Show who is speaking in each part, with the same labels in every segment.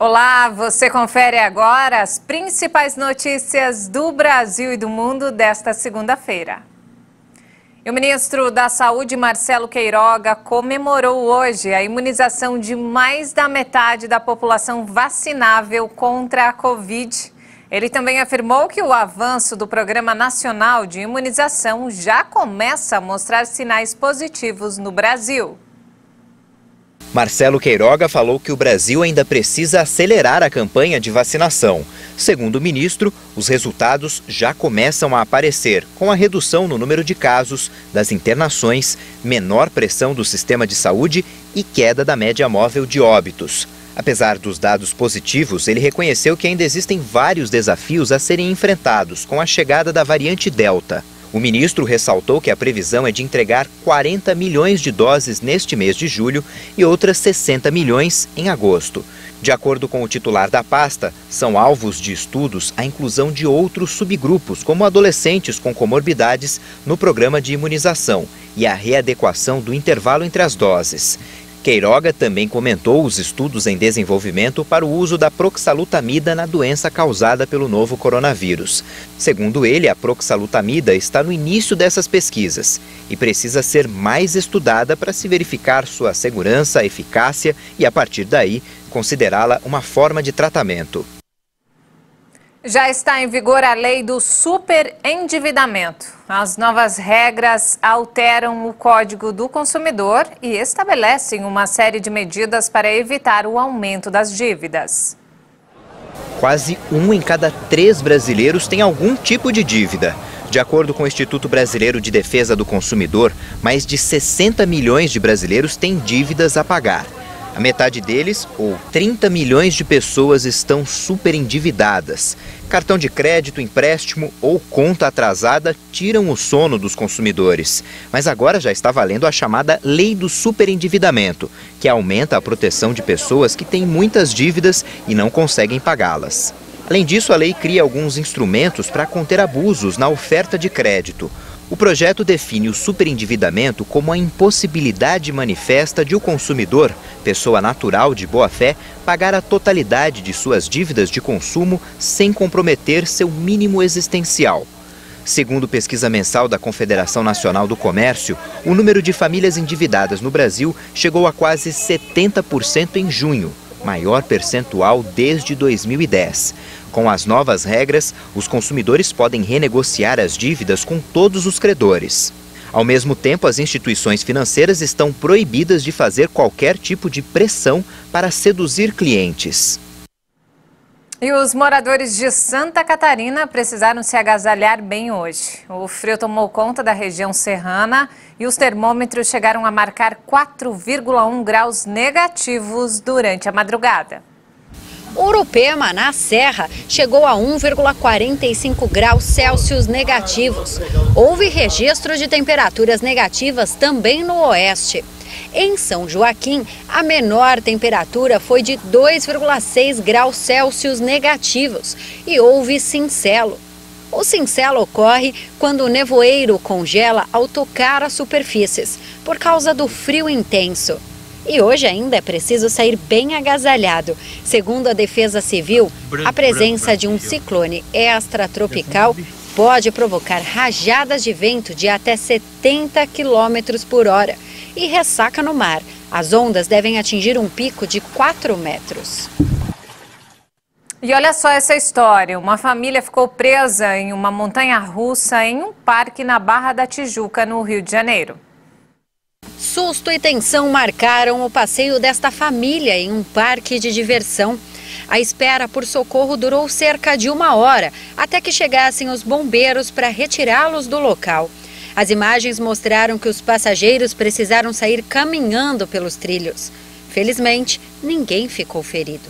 Speaker 1: Olá, você confere agora as principais notícias do Brasil e do mundo desta segunda-feira. O ministro da Saúde, Marcelo Queiroga, comemorou hoje a imunização de mais da metade da população vacinável contra a Covid. Ele também afirmou que o avanço do Programa Nacional de Imunização já começa a mostrar sinais positivos no Brasil.
Speaker 2: Marcelo Queiroga falou que o Brasil ainda precisa acelerar a campanha de vacinação. Segundo o ministro, os resultados já começam a aparecer, com a redução no número de casos, das internações, menor pressão do sistema de saúde e queda da média móvel de óbitos. Apesar dos dados positivos, ele reconheceu que ainda existem vários desafios a serem enfrentados com a chegada da variante Delta. O ministro ressaltou que a previsão é de entregar 40 milhões de doses neste mês de julho e outras 60 milhões em agosto. De acordo com o titular da pasta, são alvos de estudos a inclusão de outros subgrupos, como adolescentes com comorbidades, no programa de imunização e a readequação do intervalo entre as doses. Queiroga também comentou os estudos em desenvolvimento para o uso da proxalutamida na doença causada pelo novo coronavírus. Segundo ele, a proxalutamida está no início dessas pesquisas e precisa ser mais estudada para se verificar sua segurança, eficácia e, a partir daí, considerá-la uma forma de tratamento.
Speaker 1: Já está em vigor a lei do superendividamento. As novas regras alteram o Código do Consumidor e estabelecem uma série de medidas para evitar o aumento das dívidas.
Speaker 2: Quase 1 em cada 3 brasileiros tem algum tipo de dívida. De acordo com o Instituto Brasileiro de Defesa do Consumidor, mais de 60 milhões de brasileiros têm dívidas a pagar. A metade deles, ou 30 milhões de pessoas, estão superendividadas. Cartão de crédito, empréstimo ou conta atrasada tiram o sono dos consumidores. Mas agora já está valendo a chamada Lei do Superendividamento, que aumenta a proteção de pessoas que têm muitas dívidas e não conseguem pagá-las. Além disso, a lei cria alguns instrumentos para conter abusos na oferta de crédito. O projeto define o superendividamento como a impossibilidade manifesta de o consumidor, pessoa natural de boa-fé, pagar a totalidade de suas dívidas de consumo sem comprometer seu mínimo existencial. Segundo pesquisa mensal da Confederação Nacional do Comércio, o número de famílias endividadas no Brasil chegou a quase 70% em junho, maior percentual desde 2010. Com as novas regras, os consumidores podem renegociar as dívidas com todos os credores. Ao mesmo tempo, as instituições financeiras estão proibidas de fazer qualquer tipo de pressão para seduzir clientes.
Speaker 1: E os moradores de Santa Catarina precisaram se agasalhar bem hoje. O frio tomou conta da região serrana e os termômetros chegaram a marcar 4,1 graus negativos durante a madrugada.
Speaker 3: Urupema, na Serra, chegou a 1,45 graus Celsius negativos. Houve registro de temperaturas negativas também no oeste. Em São Joaquim, a menor temperatura foi de 2,6 graus Celsius negativos e houve cincelo. O cincelo ocorre quando o nevoeiro congela ao tocar as superfícies, por causa do frio intenso. E hoje ainda é preciso sair bem agasalhado. Segundo a Defesa Civil, a presença de um ciclone extratropical pode provocar rajadas de vento de até 70 km por hora e ressaca no mar. As ondas devem atingir um pico de 4 metros.
Speaker 1: E olha só essa história. Uma família ficou presa em uma montanha-russa em um parque na Barra da Tijuca, no Rio de Janeiro.
Speaker 3: Susto e tensão marcaram o passeio desta família em um parque de diversão. A espera por socorro durou cerca de 1 hora, até que chegassem os bombeiros para retirá-los do local. As imagens mostraram que os passageiros precisaram sair caminhando pelos trilhos. Felizmente, ninguém ficou ferido.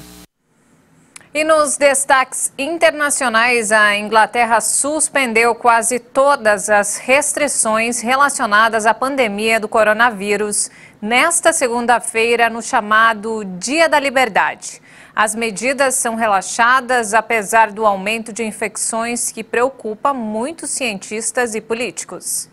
Speaker 1: E nos destaques internacionais, a Inglaterra suspendeu quase todas as restrições relacionadas à pandemia do coronavírus nesta segunda-feira, no chamado Dia da Liberdade. As medidas são relaxadas apesar do aumento de infecções que preocupa muitos cientistas e políticos.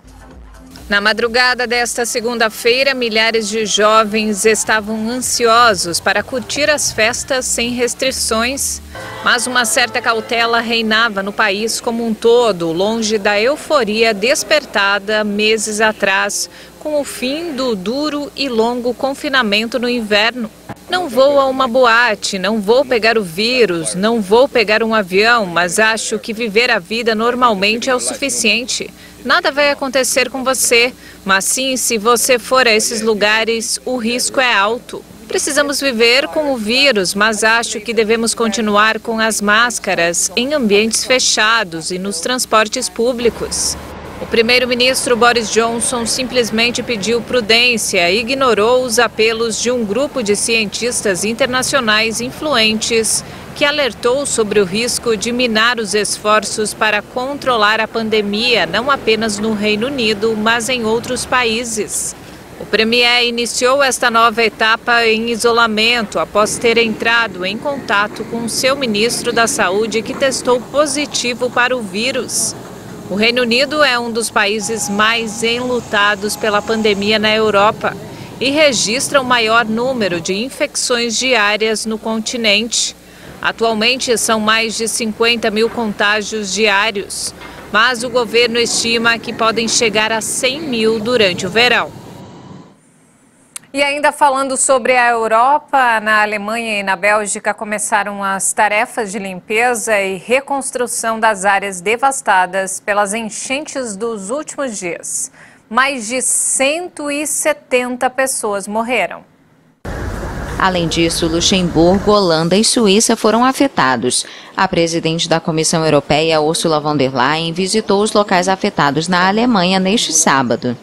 Speaker 1: Na madrugada desta segunda-feira, milhares de jovens estavam ansiosos para curtir as festas sem restrições, mas uma certa cautela reinava no país como um todo, longe da euforia despertada meses atrás, com o fim do duro e longo confinamento no inverno. Não vou a uma boate, não vou pegar o vírus, não vou pegar um avião, mas acho que viver a vida normalmente é o suficiente. Nada vai acontecer com você, mas sim, se você for a esses lugares, o risco é alto. Precisamos viver com o vírus, mas acho que devemos continuar com as máscaras em ambientes fechados e nos transportes públicos. O primeiro-ministro Boris Johnson simplesmente pediu prudência e ignorou os apelos de um grupo de cientistas internacionais influentes que alertou sobre o risco de minar os esforços para controlar a pandemia, não apenas no Reino Unido, mas em outros países. O premier iniciou esta nova etapa em isolamento após ter entrado em contato com seu ministro da Saúde, que testou positivo para o vírus. O Reino Unido é um dos países mais enlutados pela pandemia na Europa e registra o maior número de infecções diárias no continente. Atualmente são mais de 50 mil contágios diários, mas o governo estima que podem chegar a 100 mil durante o verão. E ainda falando sobre a Europa, na Alemanha e na Bélgica começaram as tarefas de limpeza e reconstrução das áreas devastadas pelas enchentes dos últimos dias. Mais de 170 pessoas morreram.
Speaker 4: Além disso, Luxemburgo, Holanda e Suíça foram afetados. A presidente da Comissão Europeia, Ursula von der Leyen, visitou os locais afetados na Alemanha neste sábado.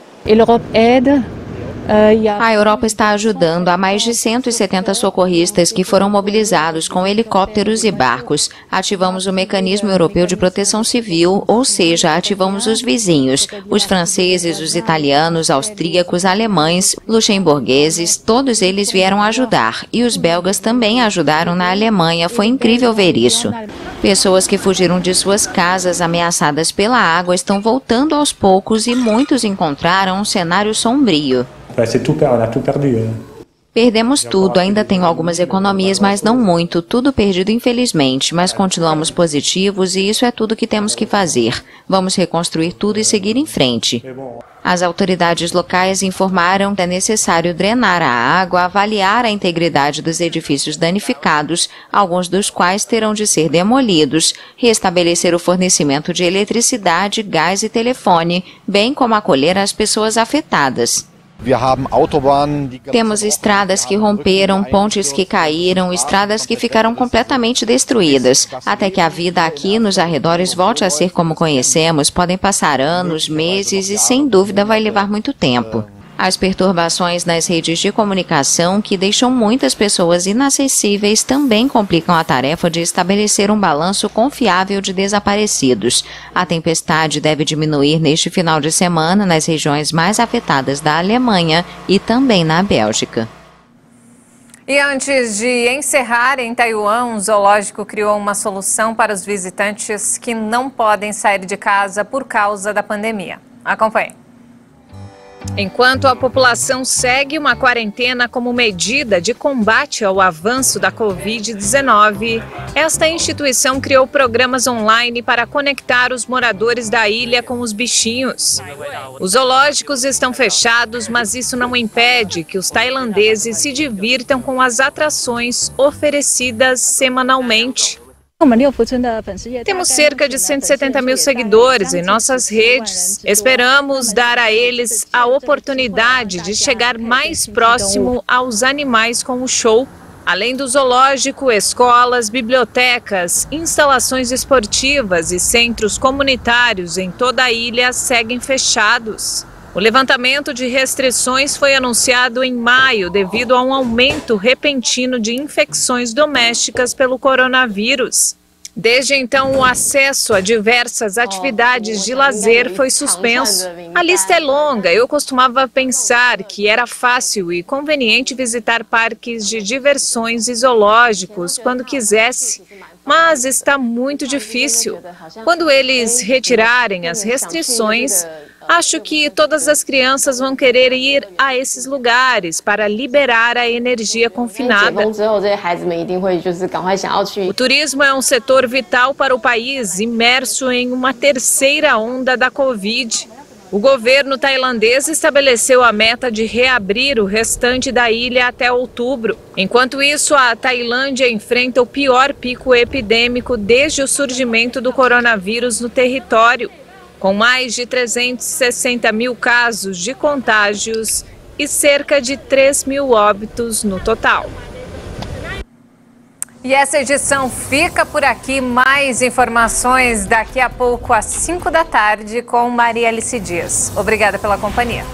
Speaker 4: A Europa está ajudando a mais de 170 socorristas que foram mobilizados com helicópteros e barcos. Ativamos o Mecanismo Europeu de Proteção Civil, ou seja, ativamos os vizinhos, os franceses, os italianos, austríacos, alemães, luxemburgueses, todos eles vieram ajudar. E os belgas também ajudaram na Alemanha, foi incrível ver isso. Pessoas que fugiram de suas casas ameaçadas pela água estão voltando aos poucos e muitos encontraram um cenário sombrio. Perdemos tudo, ainda tenho algumas economias, mas não muito, tudo perdido infelizmente, mas continuamos positivos e isso é tudo que temos que fazer. Vamos reconstruir tudo e seguir em frente. As autoridades locais informaram que é necessário drenar a água, avaliar a integridade dos edifícios danificados, alguns dos quais terão de ser demolidos, restabelecer o fornecimento de eletricidade, gás e telefone, bem como acolher as pessoas afetadas. Temos estradas que romperam, pontes que caíram, estradas que ficaram completamente destruídas. Até que a vida aqui nos arredores volte a ser como conhecemos, podem passar anos, meses e sem dúvida vai levar muito tempo. As perturbações nas redes de comunicação, que deixam muitas pessoas inacessíveis, também complicam a tarefa de estabelecer um balanço confiável de desaparecidos. A tempestade deve diminuir neste final de semana nas regiões mais afetadas da Alemanha e também na Bélgica.
Speaker 1: E antes de encerrar, em Taiwan, um zoológico criou uma solução para os visitantes que não podem sair de casa por causa da pandemia. Acompanhe. Enquanto a população segue uma quarentena como medida de combate ao avanço da Covid-19, esta instituição criou programas online para conectar os moradores da ilha com os bichinhos. Os zoológicos estão fechados, mas isso não impede que os tailandeses se divirtam com as atrações oferecidas semanalmente. Temos cerca de 170 mil seguidores em nossas redes. Esperamos dar a eles a oportunidade de chegar mais próximo aos animais com o show. Além do zoológico, escolas, bibliotecas, instalações esportivas e centros comunitários em toda a ilha seguem fechados. O levantamento de restrições foi anunciado em maio devido a um aumento repentino de infecções domésticas pelo coronavírus. Desde então, o acesso a diversas atividades de lazer foi suspenso. A lista é longa. Eu costumava pensar que era fácil e conveniente visitar parques de diversões e zoológicos quando quisesse. Mas está muito difícil. Quando eles retirarem as restrições, Acho que todas as crianças vão querer ir a esses lugares para liberar a energia confinada. O turismo é um setor vital para o país, imerso em uma terceira onda da Covid. O governo tailandês estabeleceu a meta de reabrir o restante da ilha até outubro. Enquanto isso, a Tailândia enfrenta o pior pico epidêmico desde o surgimento do coronavírus no território, com mais de 360 mil casos de contágios e cerca de 3 mil óbitos no total. E essa edição fica por aqui. Mais informações daqui a pouco às 5 da tarde com Maria Alice Dias. Obrigada pela companhia.